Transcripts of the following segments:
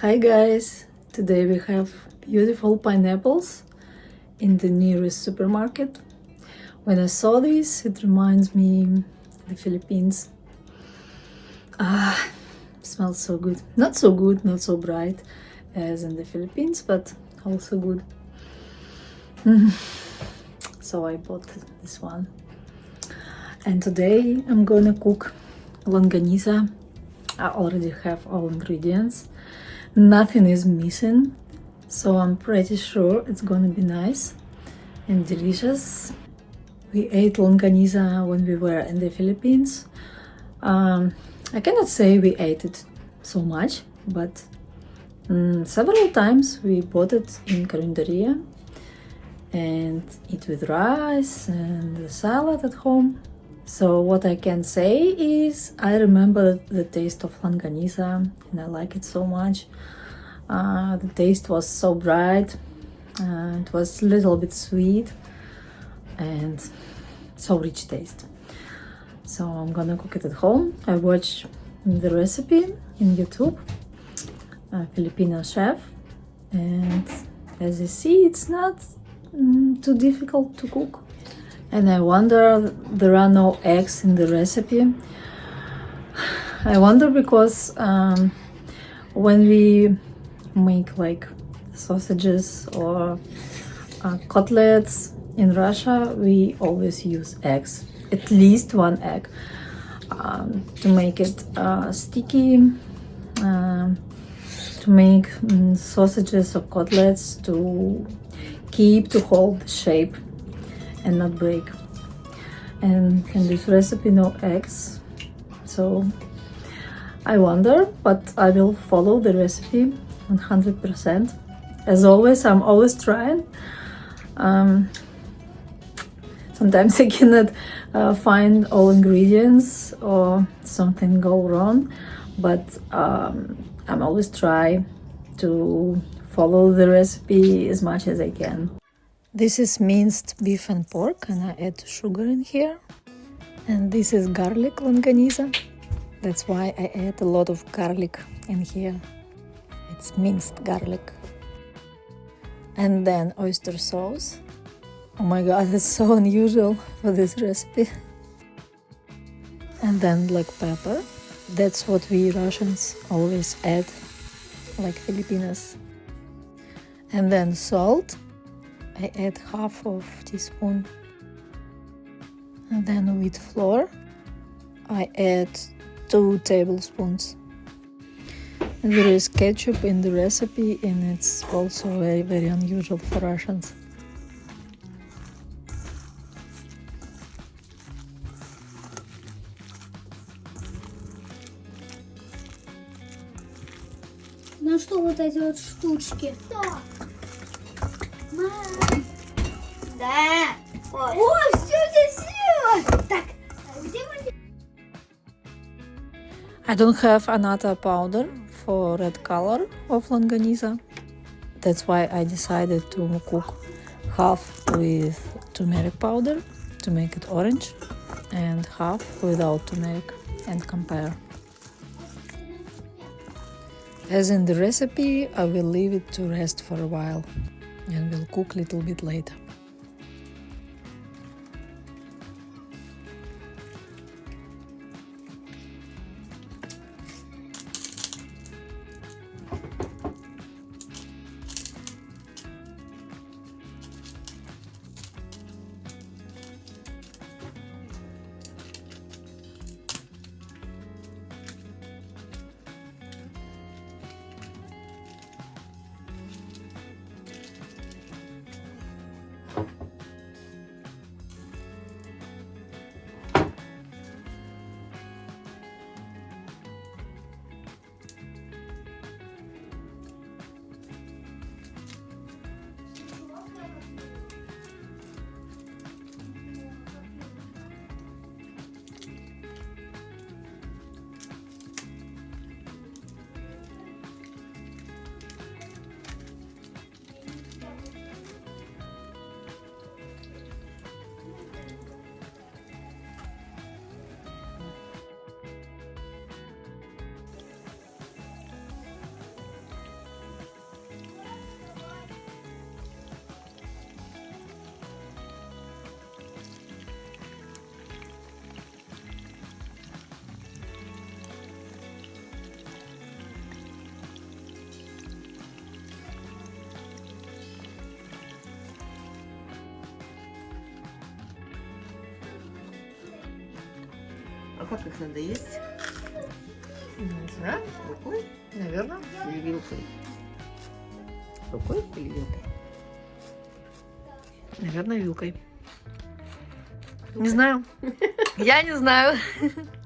Hi guys! Today we have beautiful pineapples in the nearest supermarket. When I saw this, it reminds me the Philippines. Smells so good. Not so good, not so bright as in the Philippines, but also good. So I bought this one. And today I'm gonna cook longanisa. I already have all ingredients. Nothing is missing, so I'm pretty sure it's gonna be nice and delicious. We ate longanisa when we were in the Philippines. I cannot say we ate it so much, but several times we bought it in carinderia and eat with rice and a salad at home. So what I can say is I remember the taste of longanisa and I like it so much. The taste was so bright, it was a little bit sweet and so rich taste. So I'm gonna cook it at home. I watched the recipe in YouTube, Filipino chef, and as you see, it's not too difficult to cook. And I wonder, there are no eggs in the recipe. I wonder because when we make like sausages or cutlets in Russia, we always use eggs, at least one egg, to make it sticky, to make sausages or cutlets to hold the shape and not break. And in this recipe, no eggs, so I wonder, but I will follow the recipe 100%. As always, I'm always trying. Sometimes I cannot find all ingredients or something go wrong, but I'm always try to follow the recipe as much as I can. This is minced beef and pork, and I add sugar in here. And this is garlic longanisa. That's why I add a lot of garlic in here. It's minced garlic. And then oyster sauce. Oh my god, it's so unusual for this recipe. And then black pepper. That's what we Russians always add, like Filipinos. And then salt. I add half of teaspoon. And then wheat flour, I add 2 tablespoons. And there is ketchup in the recipe, and it's also very, very unusual for Russians. Ну что, вот эти вот штучки? Да. Мам. Да. Ой. О, все красиво. Так, где мы? I don't have another powder for red color of longanisa. That's why I decided to cook half with turmeric powder to make it orange and half without turmeric and compare. As in the recipe, I will leave it to rest for a while and will cook a little bit later. А как их надо есть? Не знаю. Рукой Наверное. или вилкой? Рукой или вилкой? Наверное, вилкой. Не знаю. Я не знаю,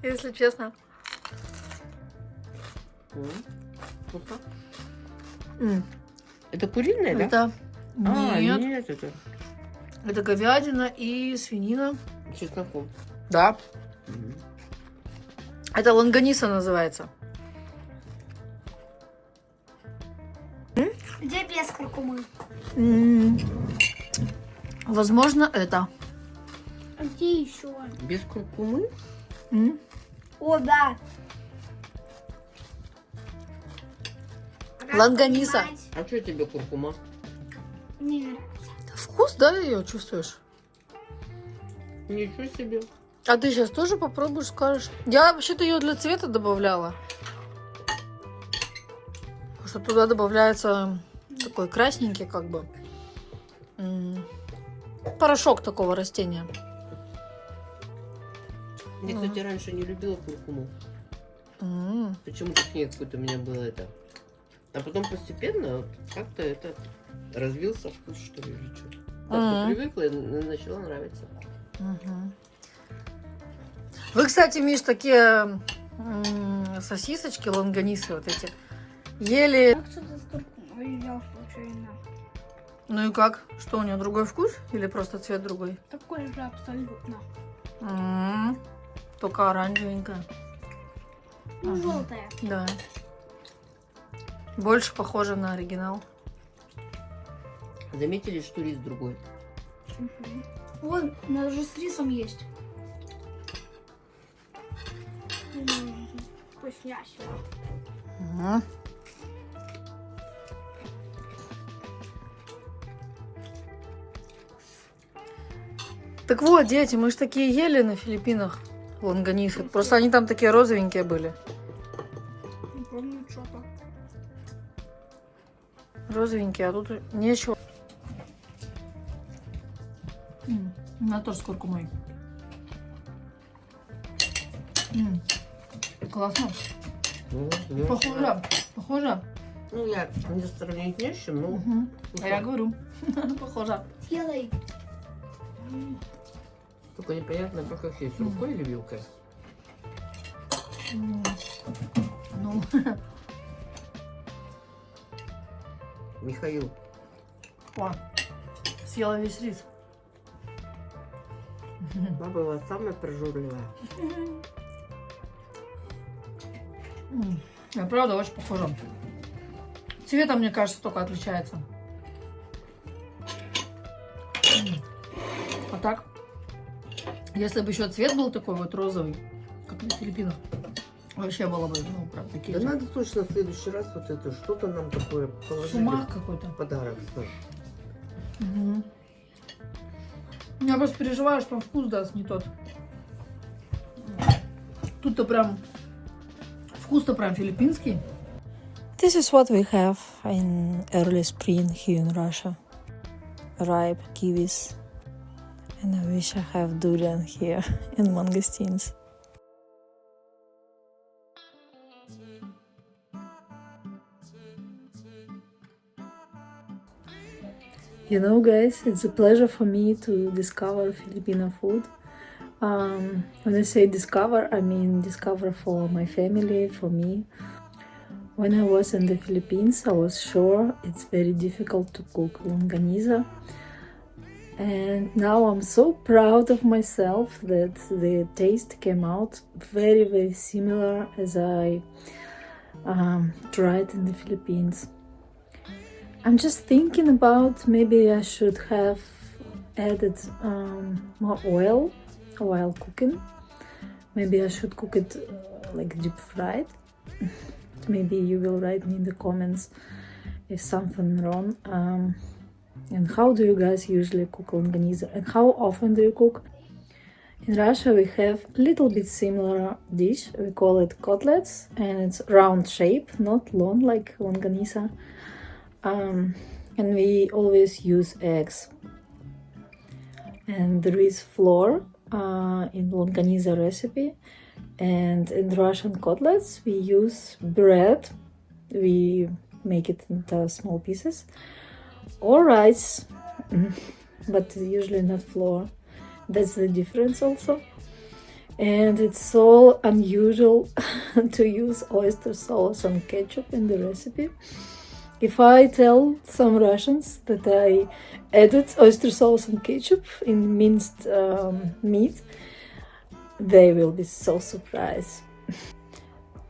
если честно. Вкусно. М, Это куриное, да? Это... А, Нет. нет, это Это говядина и свинина. с чесноком. Да. Мгм. Это лонганиса называется. Где без куркумы? М, Возможно, это. А где еще? Без куркумы? М, О, да. Лонганиса. А что тебе куркума? Не нравится. Вкус, да, ее чувствуешь? Ничего себе. А ты сейчас тоже попробуешь, скажешь? Я вообще-то ее для цвета добавляла. Потому что туда добавляется такой красненький, как бы. Порошок такого растения. Я, кстати, раньше не любила куркуму. М. Почему-то к ней какое-то у меня было это. А потом постепенно вот как-то это развился вкус, что ли, или что. Как-то привыкла и начала нравиться. Мгм. Вы, кстати, Миш, такие сосисочки, лонганисы вот эти, ели. Я что-то с куркумой взял случайно. Ну и как? Что, у нее другой вкус? Или просто цвет другой? Такой же абсолютно. Только оранжевенькая. Ну, Ага. желтая. Да. Больше похоже на оригинал. Заметили, что рис другой? Вон, даже с рисом есть. Вкусняшка. Ага. Так вот, дети, мы же такие ели на Филиппинах лонганисы. Просто они там такие розовенькие были. Не помню, что-то. Розовенькие, а тут нечего. Она тоже с куркумой. Классно. Ну, Похоже. Похоже. Ну, я не сравнить не с чем, но... А я говорю. Похоже. Делай. Только непонятно, как их есть, рукой или вилкой. Ну, Михаил, о, съела весь рис. баба у вас самая прожорливая. Правда, очень похоже. Цветом, мне кажется, только отличается. А так, если бы еще цвет был такой вот розовый, как на Филиппинах, вообще было бы, ну, правда, такие Да же. надо точно в следующий раз вот это что-то нам такое положить. Сумах какой-то. в подарок. Да. Я просто переживаю, что он вкус даст не тот. Тут-то прям вкус-то прям филиппинский. This is what we have in early spring here in Russia. Ripe kiwis. And I wish I have durian here and mangosteens. You know, guys, it's a pleasure for me to discover Filipino food. When I say discover, I mean discover for my family, for me. When I was in the Philippines, I was sure it's very difficult to cook longanisa. And now I'm so proud of myself that the taste came out very, very similar as I tried in the Philippines. I'm just thinking about maybe I should have added more oil while cooking. Maybe I should cook it like deep fried. Maybe you will write me in the comments if something wrong. And how do you guys usually cook longanisa? And how often do you cook? In Russia we have a little bit similar dish. We call it kotlets, and it's round shape, not long like longanisa. And we always use eggs. And there is flour in longanisa recipe, And in Russian cutlets, we use bread. We make it into small pieces, or rice, but usually not flour. That's the difference also. And it's so unusual to use oyster sauce and ketchup in the recipe. If I tell some Russians that I added oyster sauce and ketchup in minced meat, they will be so surprised.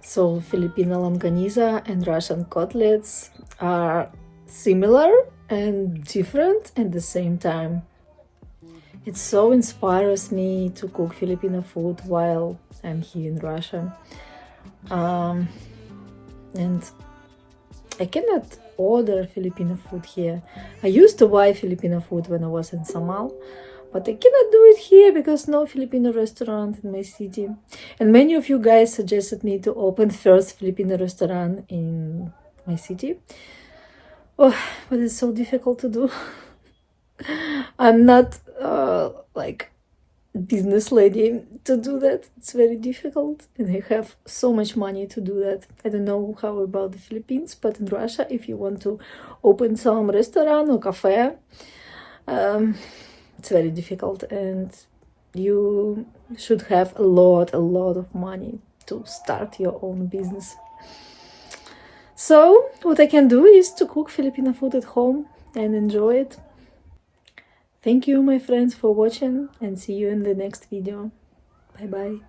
So Filipino longanisa and Russian cutlets are similar and different at the same time. It so inspires me to cook Filipino food while I'm here in Russia. And I cannot order Filipino food here. I used to buy Filipino food when I was in Samal, but I cannot do it here because no Filipino restaurant in my city. And many of you guys suggested me to open first Filipino restaurant in my city. Oh, but it's so difficult to do. I'm not like business lady to do that. It's very difficult, and I have so much money to do that. I don't know how about the Philippines, but in Russia, if you want to open some restaurant or cafe, it's very difficult, and you should have a lot of money to start your own business. So what I can do is to cook Filipino food at home and enjoy it. Thank you, my friends, for watching, and see you in the next video. Bye bye.